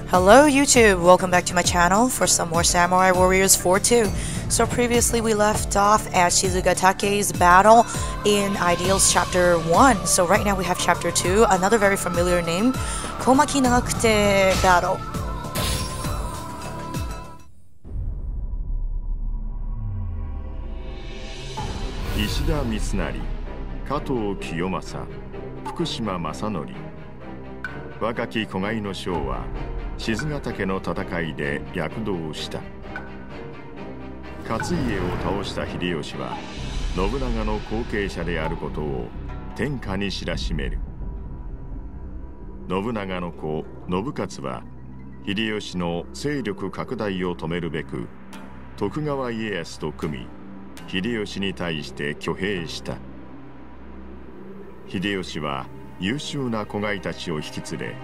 Hello YouTube, welcome back to my channel for some more Samurai Warriors 4 2. So previously we left off at Shizugatake's battle in Ideals Chapter 1. So right now we have Chapter 2, another very familiar name, Komakinagakute battle. Ishida Mitsunari, Kato Kiyomasa, Fukushima Masanori。若き子飼いの将は静ヶ岳の戦いで躍動した。勝家を倒した秀吉は信長の後継者であることを天下に知らしめる。信長の子信雄は秀吉の勢力拡大を止めるべく徳川家康と組み秀吉に対して挙兵した。秀吉は優秀な子飼いたちを引き連れ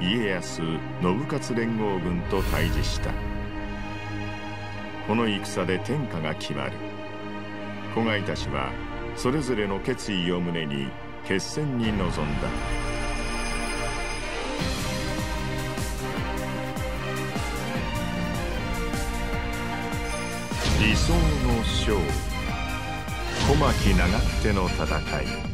家康信雄連合軍と対峙した。この戦で天下が決まる。子飼いたちはそれぞれの決意を胸に決戦に臨んだ。理想の将小牧長久手の戦い。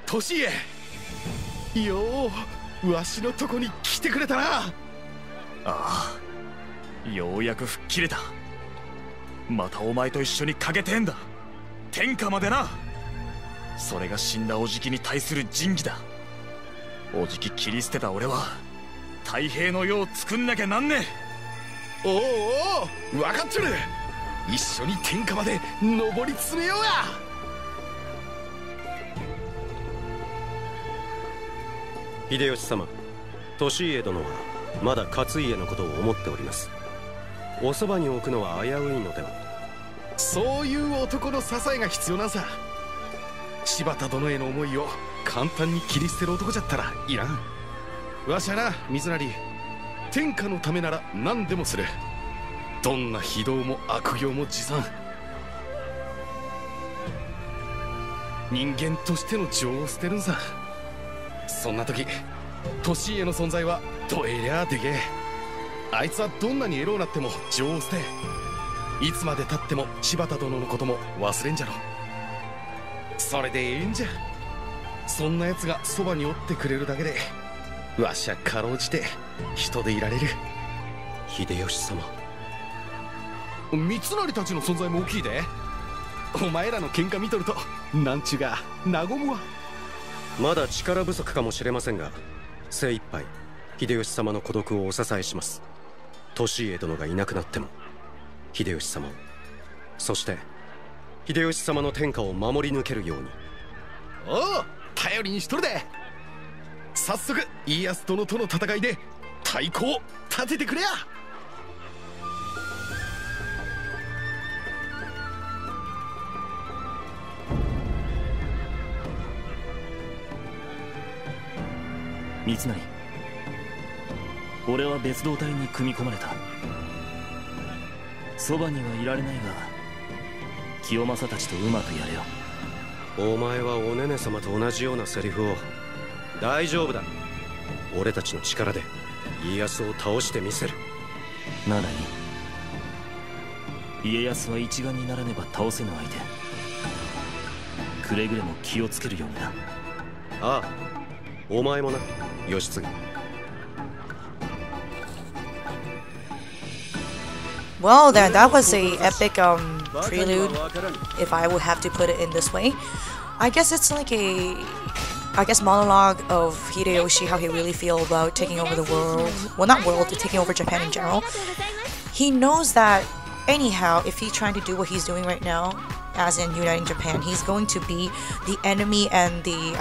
年家ようわしのとこに来てくれたな。ああ、ようやく吹っ切れた。またお前と一緒にかけてんだ。天下までな。それが死んだおじきに対する仁義だ。おじき切り捨てた俺は太平の世を作んなきゃなんねえ。おうおう、分かってる。一緒に天下まで上り詰めようや。秀吉様、利家殿はまだ勝家のことを思っております。おそばに置くのは危ういのでは。そういう男の支えが必要なんさ。柴田殿への思いを簡単に切り捨てる男じゃったらいらん。わしはな、水成、天下のためなら何でもする。どんな非道も悪行も辞さん。人間としての情を捨てるんさ。そんな時利家の存在はどえりゃでけえ。あいつはどんなにエロうなっても情を捨て、いつまでたっても柴田殿のことも忘れんじゃろ。それでええんじゃ。そんな奴がそばにおってくれるだけでわしゃかろうじて人でいられる。秀吉様、三成たちの存在も大きいで。お前らの喧嘩見とるとなんちゅうが和むわ。まだ力不足かもしれませんが、精一杯秀吉様の孤独をお支えします。利家殿がいなくなっても秀吉様を、そして秀吉様の天下を守り抜けるように。おお、頼りにしとるで。早速家康殿との戦いで太鼓を立ててくれや。三成、俺は別動隊に組み込まれた。そばにはいられないが清正たちとうまくやれよ。お前はおねね様と同じようなセリフを。大丈夫だ、俺たちの力で家康を倒してみせる。ならいい。家康は一丸にならねば倒せぬ相手。くれぐれも気をつけるようにな。ああ、お前もな、義継。Well then, that was a epic prelude, if I would have to put it in this way. I guess it's like a monologue of Hideyoshi, how he really feels about taking over the world. Well, not world, taking over Japan in general. He knows that anyhow, if he's trying to do what he's doing right now, as in uniting Japan, he's going to be the enemy and the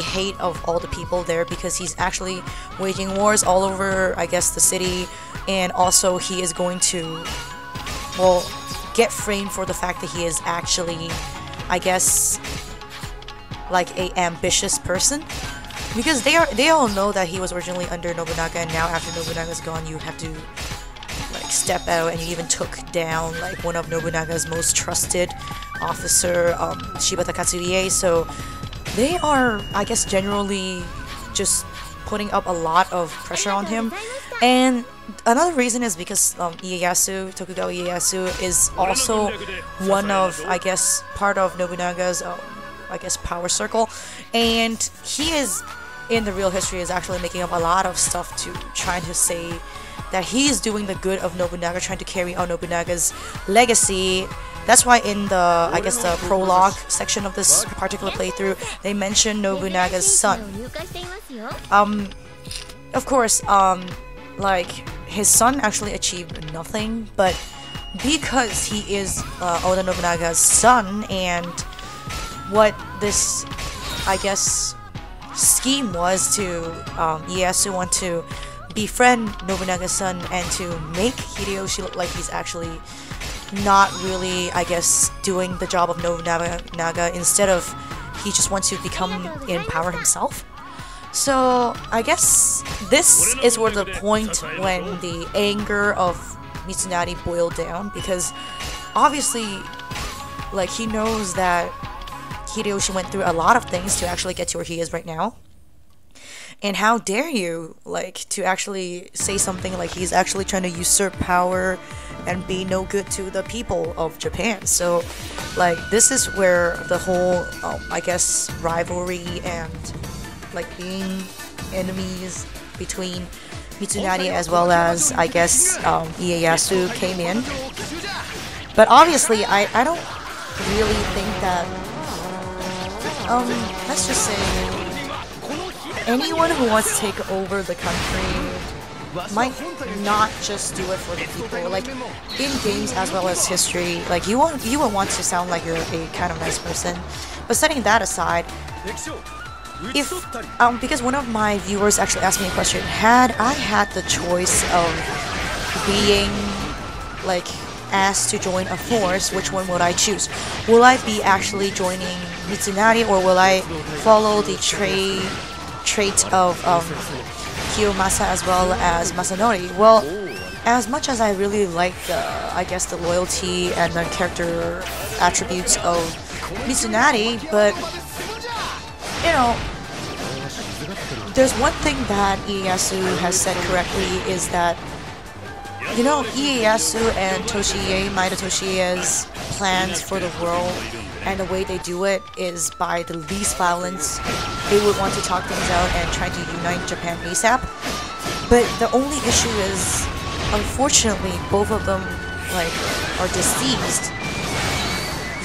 hate of all the people there, because he's actually waging wars all over, the city, and also he is going to, well, get framed for the fact that he is actually, like a ambitious person, because they all know that he was originally under Nobunaga, and now after Nobunaga's gone, you have to like step out, and he even took down like one of Nobunaga's most trusted officer, Shibata Katsuie. So they are, I guess, generally just putting up a lot of pressure on him. And another reason is because Ieyasu, Tokugawa Ieyasu, is also one of, I guess, part of Nobunaga's, I guess, power circle. And he is, in the real history, is actually making up a lot of stuff to trying to say that he's doing the good of Nobunaga, trying to carry on Nobunaga's legacy. That's why in the, I guess, the prologue section of this particular playthrough, they mention Nobunaga's son. Of course, like, his son actually achieved nothing, but because he is Oda Nobunaga's son, and what this, I guess, scheme was to Ieyasu want to befriend Nobunaga's son and to make Hideyoshi look like he's actually not really, I guess, doing the job of Nobunaga. Instead of, he just wants to become in power himself. So I guess this is where the point when the anger of Mitsunari boiled down, because obviously, like, he knows that Hideyoshi went through a lot of things to actually get to where he is right now. And how dare you, like, to actually say something like he's actually trying to usurp power and be no good to the people of Japan. So, like, this is where the whole, I guess, rivalry and, like, being enemies between Mitsunari as well as, I guess, Ieyasu came in. But obviously, I don't really think that, let's just say, anyone who wants to take over the country might not just do it for the people. Like, in games as well as history, like, you would want to sound like you're a kind of nice person. But setting that aside, if because one of my viewers actually asked me a question, had I had the choice of being, like, asked to join a force, which one would I choose? Will I be actually joining Mitsunari, or will I follow the traits of Kiyomasa as well as Masanori? Well, as much as I really like the, I guess, the loyalty and the character attributes of Mitsunari, but, you know, there's one thing that Ieyasu has said correctly, is that, you know, Ieyasu and Maeda Toshie's plans for the world and the way they do it is by the least violence. They would want to talk things out and try to unite Japan ASAP. But the only issue is, unfortunately, both of them, like, are deceased.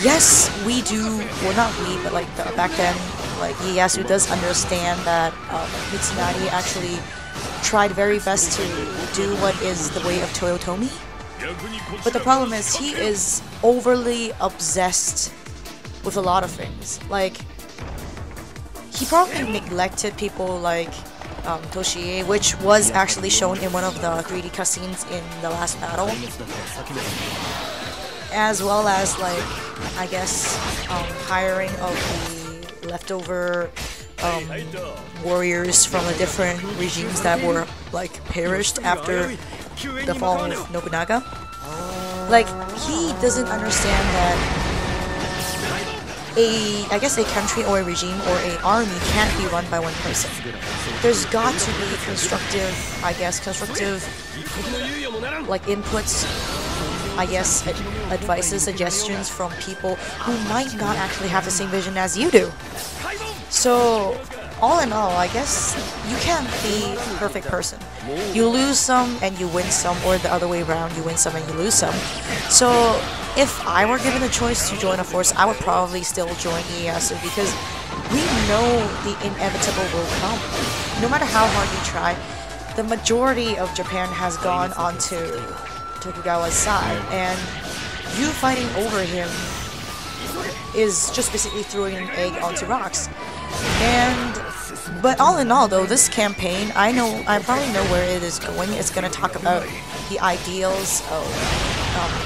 Yes, we do, well, not we, but, like, back then, like, Ieyasu does understand that Mitsunari actually tried very best to do what is the way of Toyotomi. But the problem is, he is overly obsessed with a lot of things. Like, he probably neglected people like Toshie, which was actually shown in one of the 3D cutscenes in the last battle, as well as, like, I guess, hiring of the leftover warriors from the different regimes that were, like, perished after the fall of Nobunaga. Like, he doesn't understand that I guess a country or a regime or a army can't be run by one person. There's got to be constructive, I guess, like, inputs, I guess, advices, suggestions from people who might not actually have the same vision as you do. So, all in all, I guess you can't be a perfect person. You lose some and you win some, or the other way around, you win some and you lose some. So, if I were given a choice to join a force, I would probably still join Ieyasu, because we know the inevitable will come. No matter how hard you try, the majority of Japan has gone onto Tokugawa's side, and you fighting over him is just basically throwing an egg onto rocks. But all in all, though, this campaign, I probably know where it is going. It's going to talk about the ideals of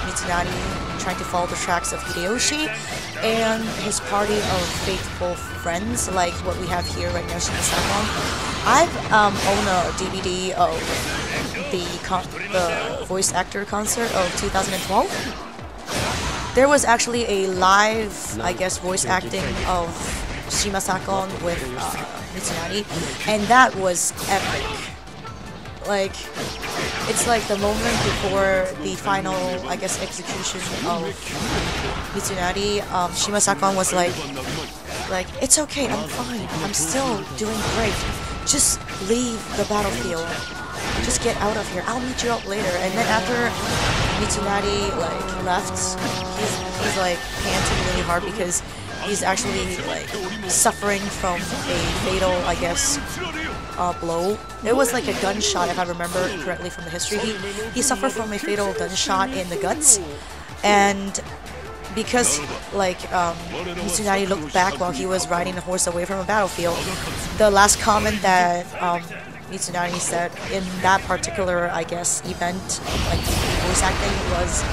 Mitsunari trying to follow the tracks of Hideyoshi and his party of faithful friends, like what we have here right now, Shin-Samon. I've owned a DVD of the voice actor concert of 2012, there was actually a live, I guess, voice acting of Shima Sakon with Mitsunari, and that was epic. Like, it's like the moment before the final, I guess, execution of Mitsunari. Shima Sakon was like, it's okay, I'm fine, I'm still doing great. Just leave the battlefield. Just get out of here. I'll meet you up later. And then after Mitsunari like left, he's like panting really hard because he's actually like suffering from a fatal, I guess, blow. It was like a gunshot, if I remember correctly from the history. He suffered from a fatal gunshot in the guts, and because like Mitsunari looked back while he was riding the horse away from a battlefield, the last comment that Mitsunari said in that particular, I guess, event, like voice acting, was,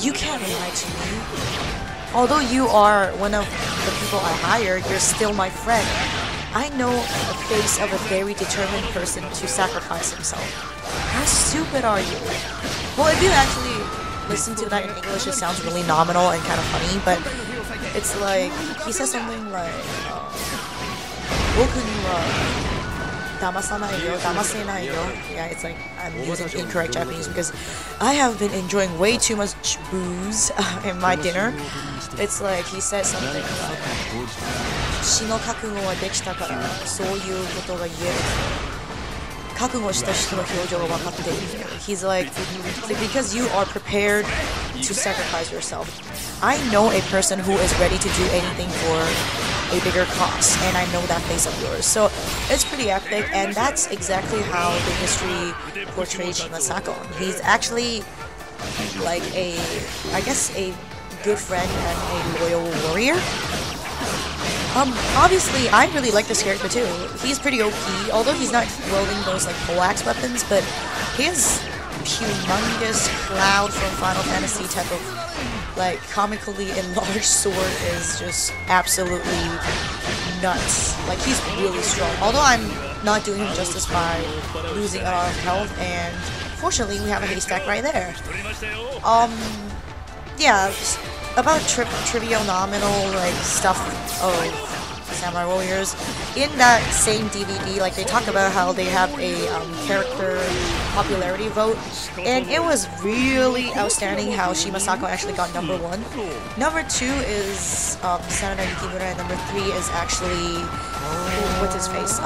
"You can't lie to me. Although you are one of the people I hired, you're still my friend. I know the face of a very determined person to sacrifice himself. How stupid are you?" Well, if you actually listen to that in English, it sounds really nominal and kind of funny, but it's like, he says something like, yeah, it's like, I'm using incorrect Japanese because I have been enjoying way too much booze in my dinner. It's like, he said something like, 死の覚悟はできたからそういうことが言える。覚悟した人の表情が分かっている。He's like, because you are prepared to sacrifice yourself. I know a person who is ready to do anything for a bigger cause, and I know that face of yours. So it's pretty epic, and that's exactly how the history portrays Shima Sakon. He's actually like I guess a good friend and a loyal warrior. Obviously, I really like this character too. He's pretty OP, although he's not wielding those like poleaxe weapons, but his humongous cloud from Final Fantasy type of like comically enlarged sword is just absolutely nuts. Like, he's really strong. Although I'm not doing him justice by losing a lot of health, and fortunately we have a haystack right there. Yeah, about trivial nominal like stuff of Samurai Warriors. In that same DVD, like, they talk about how they have a character popularity vote, and it was really outstanding how Shima Sakon actually got number 1. Number 2 is Sanada Yukimura, and number 3 is actually what's his face,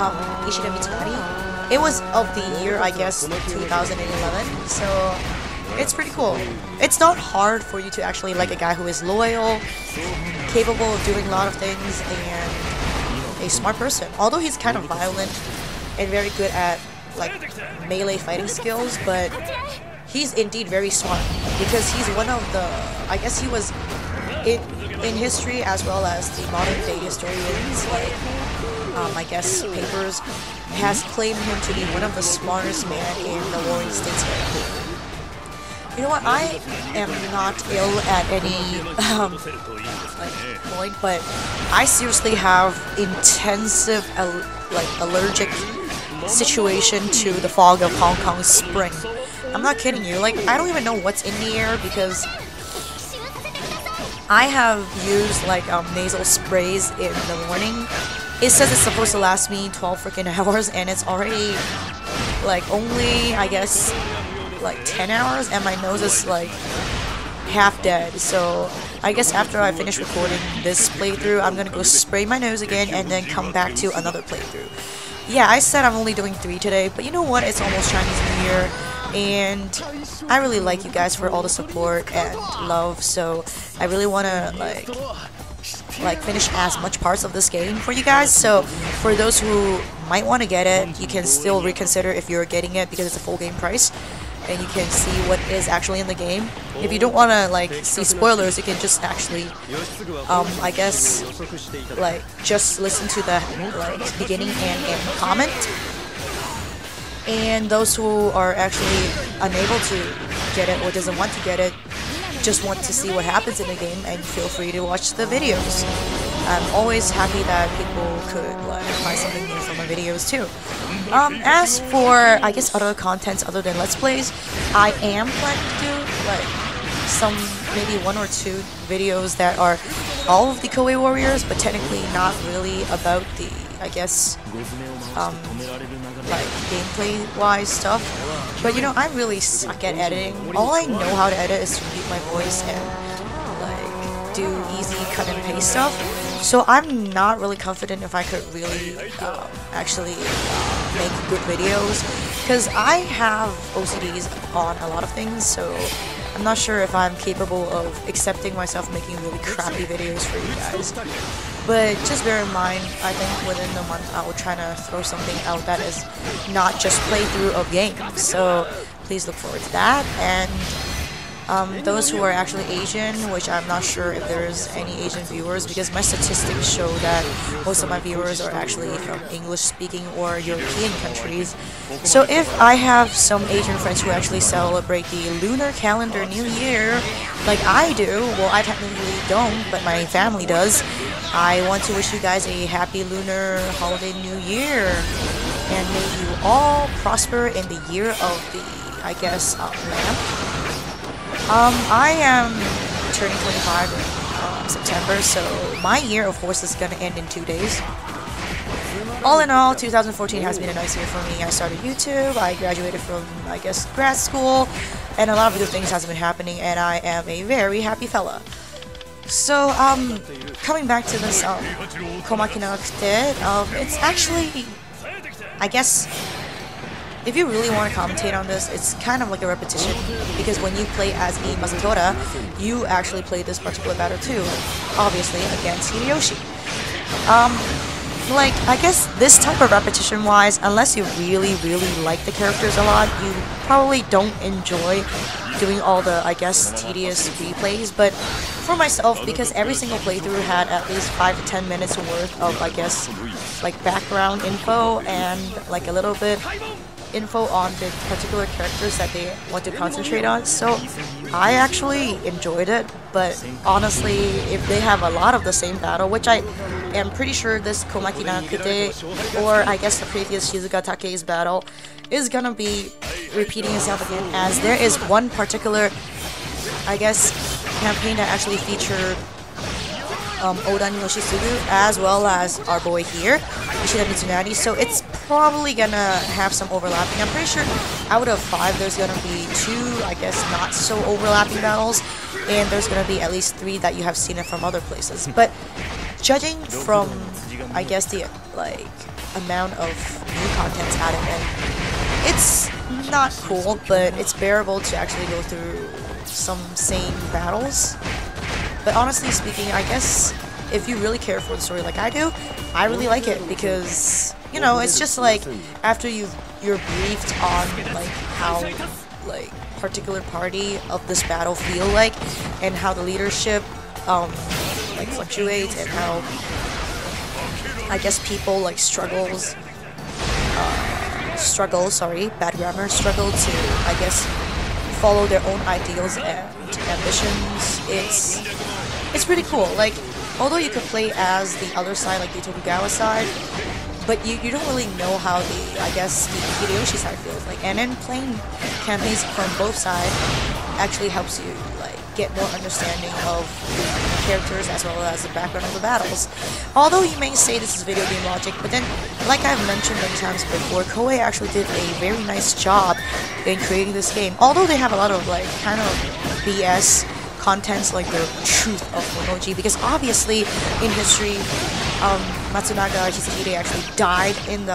Ishida Mitsunari. It was of the year, I guess, 2011. So it's pretty cool. It's not hard for you to actually like a guy who is loyal, capable of doing a lot of things, and a smart person. Although he's kind of violent and very good at like melee fighting skills, but he's indeed very smart because he's one of the, I guess he was in history as well as the modern day historians, like I guess papers, has claimed him to be one of the smartest men in the Warring States era. You know what, I am not ill at any point, but I seriously have intensive allergic situation to the fog of Hong Kong spring. I'm not kidding you, like, I don't even know what's in the air because I have used like nasal sprays in the morning. It says it's supposed to last me 12 freaking hours, and it's already like only, I guess, like 10 hours, and my nose is like half dead. So I guess after I finish recording this playthrough, I'm gonna go spray my nose again and then come back to another playthrough. Yeah, I said I'm only doing 3 today, but you know what, it's almost Chinese New Year, and I really like you guys for all the support and love, so I really want to like finish as much parts of this game for you guys. So for those who might want to get it, you can still reconsider if you're getting it because it's a full game price, and you can see what is actually in the game. If you don't want to like see spoilers, you can just actually I guess like just listen to the like beginning and end comment. And those who are actually unable to get it or doesn't want to get it, just want to see what happens in the game, and feel free to watch the videos. I'm always happy that people could like find something new from my videos too. As for I guess other contents other than Let's Plays, I am planning to do like some maybe 1 or 2 videos that are all of the Koei Warriors, but technically not really about the I guess like gameplay wise stuff. But you know, I really suck at editing. All I know how to edit is to mute my voice and like do easy cut and paste stuff. So I'm not really confident if I could really actually make good videos, because I have OCDs on a lot of things, so I'm not sure if I'm capable of accepting myself making really crappy videos for you guys. But just bear in mind, I think within a month I will try to throw something out that is not just playthrough of games. So please look forward to that. And those who are actually Asian, which I'm not sure if there's any Asian viewers, because my statistics show that most of my viewers are actually from English-speaking or European countries. So if I have some Asian friends who actually celebrate the lunar calendar New Year, like I do, well I technically don't, but my family does, I want to wish you guys a happy lunar holiday New Year, and may you all prosper in the year of the, I guess, lamp. I am turning 25 in September, so my year of course is gonna end in 2 days. All in all, 2014 has been a nice year for me. I started YouTube, I graduated from, I guess, grad school, and a lot of good things has been happening, and I am a very happy fella. So, coming back to this, Komakinagakute, it's actually, I guess, if you really want to commentate on this, it's kind of like a repetition, because when you play as Masatora, you actually play this particular battle too, obviously against Hideyoshi. Like, I guess this type of repetition-wise, unless you really like the characters a lot, you probably don't enjoy doing all the, I guess, tedious replays. But for myself, because every single playthrough had at least 5 to 10 minutes worth of, I guess, like background info and like a little bit info on the particular characters that they want to concentrate on, so I actually enjoyed it. But honestly, if they have a lot of the same battle, which I am pretty sure this Komakinagakute, or I guess the previous Shizuka Take's battle, is gonna be repeating itself again, as there is one particular, I guess, campaign that actually featured Oda Yoshisugu as well as our boy here, Mitsuhide Mitsunari, so it's probably gonna have some overlapping. I'm pretty sure out of 5 there's gonna be 2, I guess, not so overlapping battles, and there's gonna be at least 3 that you have seen it from other places. But judging from, I guess, the like amount of new contents added in, it's not cool, but it's bearable to actually go through some sane battles. But honestly speaking, I guess if you really care for the story like I do, I really like it, because, you know, it's just like after you're briefed on like how like particular party of this battle feel like, and how the leadership like fluctuates, and how I guess people like struggle, bad grammar, struggle to, I guess, follow their own ideals and ambitions. It's pretty cool. Like, although you could play as the other side, like the Tokugawa side, but you don't really know how the, I guess, the Hideyoshi side feels like. And then playing campaigns from both sides actually helps you like get more understanding of the characters as well as the background of the battles. Although you may say this is video game logic, but then, like I've mentioned many times before, Koei actually did a very nice job in creating this game. Although they have a lot of like kind of BS contents like the truth of Monoji, because obviously in history, Matsunaga Mitsuhide actually died in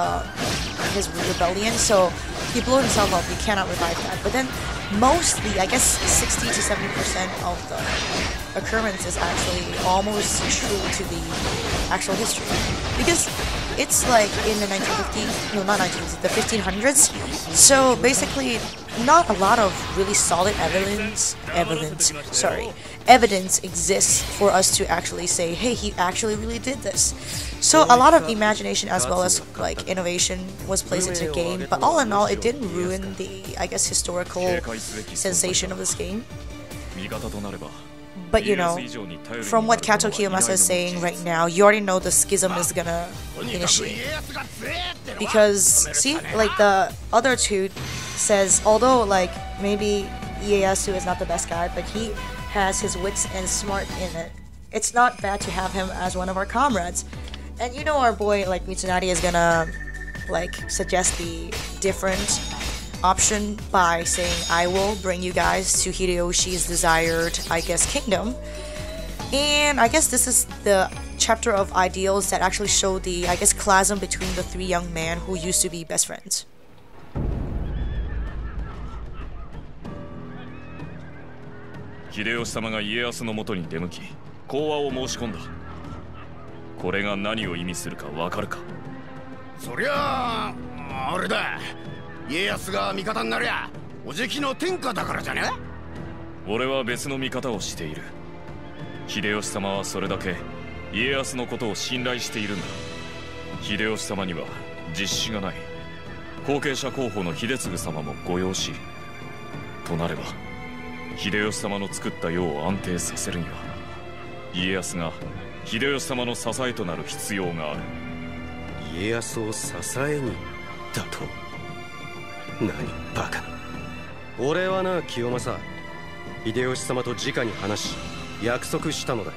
his rebellion, so he blew himself up. You cannot revive that. But then mostly, I guess 60 to 70% of the occurrence is actually almost true to the actual history, because it's like in the 1950s, no, not 1950s, the 1500s. So basically, not a lot of really solid evidence exists for us to actually say, hey, he actually really did this. So a lot of imagination as well as like innovation was placed into the game, but all in all, it didn't ruin the, I guess, historical sensation of this game. But you know, from what Kato Kiyomasa is saying right now, you already know the schism is gonna initiate. Because, see, like the other two says, although like maybe Ieyasu is not the best guy, but he has his wits and smart in it. It's not bad to have him as one of our comrades. And you know our boy like Mitsunari is gonna like suggest the different option by saying, I will bring you guys to Hideyoshi's desired, I guess, kingdom. And I guess this is the chapter of ideals that actually show the, I guess, chasm between the three young men who used to be best friends. 秀吉様が家康のもとに出向き講和を申し込んだ。これが何を意味するかわかるか。そりゃあれだ。家康が味方になりゃおじきの天下だからじゃね。俺は別の見方をしている。秀吉様はそれだけ家康のことを信頼しているんだ。秀吉様には実子がない。後継者候補の秀次様もご養子となれば、秀吉様の作った世を安定させるには家康が秀吉様の支えとなる必要がある。家康を支えにだと？何バカな。俺はな、清正、秀吉様と直に話し約束したのだ。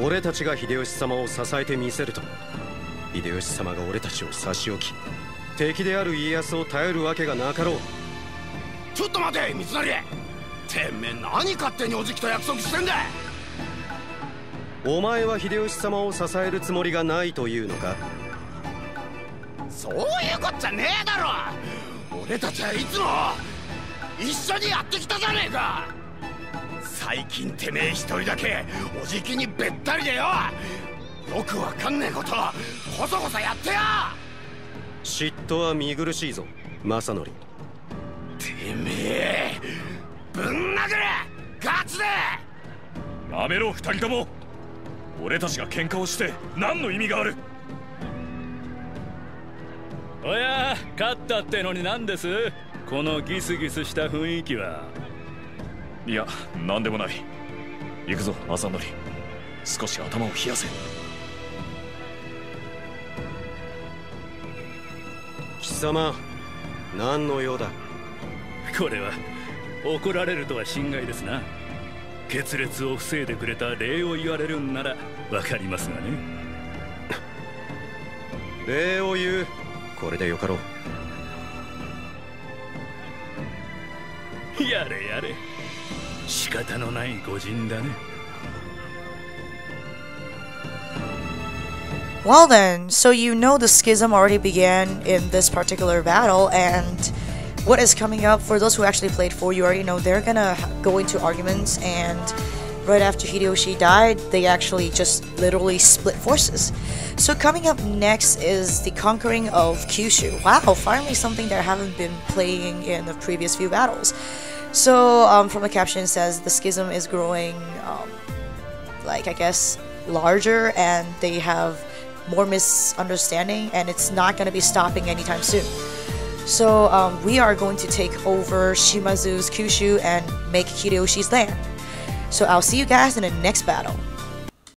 俺たちが秀吉様を支えてみせると、秀吉様が俺たちを差し置き敵である家康を頼るわけがなかろう。ちょっと待て三成、てめえ何勝手におじきと約束してんだ。お前は秀吉様を支えるつもりがないというのか。そういうこっちゃねえだろ。俺たちはいつも一緒にやってきたじゃねえか。最近てめえ一人だけおじきにべったりでよ、よくわかんねえことこそこそやってよ。嫉妬は見苦しいぞ正則。てめえぶん殴れガチで。やめろ二人とも。俺たちが喧嘩をして何の意味がある。おや、勝ったってのに何ですこのギスギスした雰囲気は。いや、何でもない。行くぞ正則、少し頭を冷やせ。貴様、何の用だ。これは怒られるとは心外ですな。決裂を防いでくれた礼を言われるんならわかりますがね。礼を言う、これでよかろう。やれやれ、仕方のない御仁だね。Well then, so you know the schism already began in this particular battle, and what is coming up, for those who actually played 4, you already know they're gonna go into arguments, and right after Hideyoshi died, they actually just literally split forces. So coming up next is the conquering of Kyushu. Wow, finally something that I haven't been playing in the previous few battles. So from the caption it says the schism is growing, like I guess larger, and they have more misunderstanding, and it's not going to be stopping anytime soon. So we are going to take over Shimazu's Kyushu and make Hideyoshi's land. So I'll see you guys in the next battle.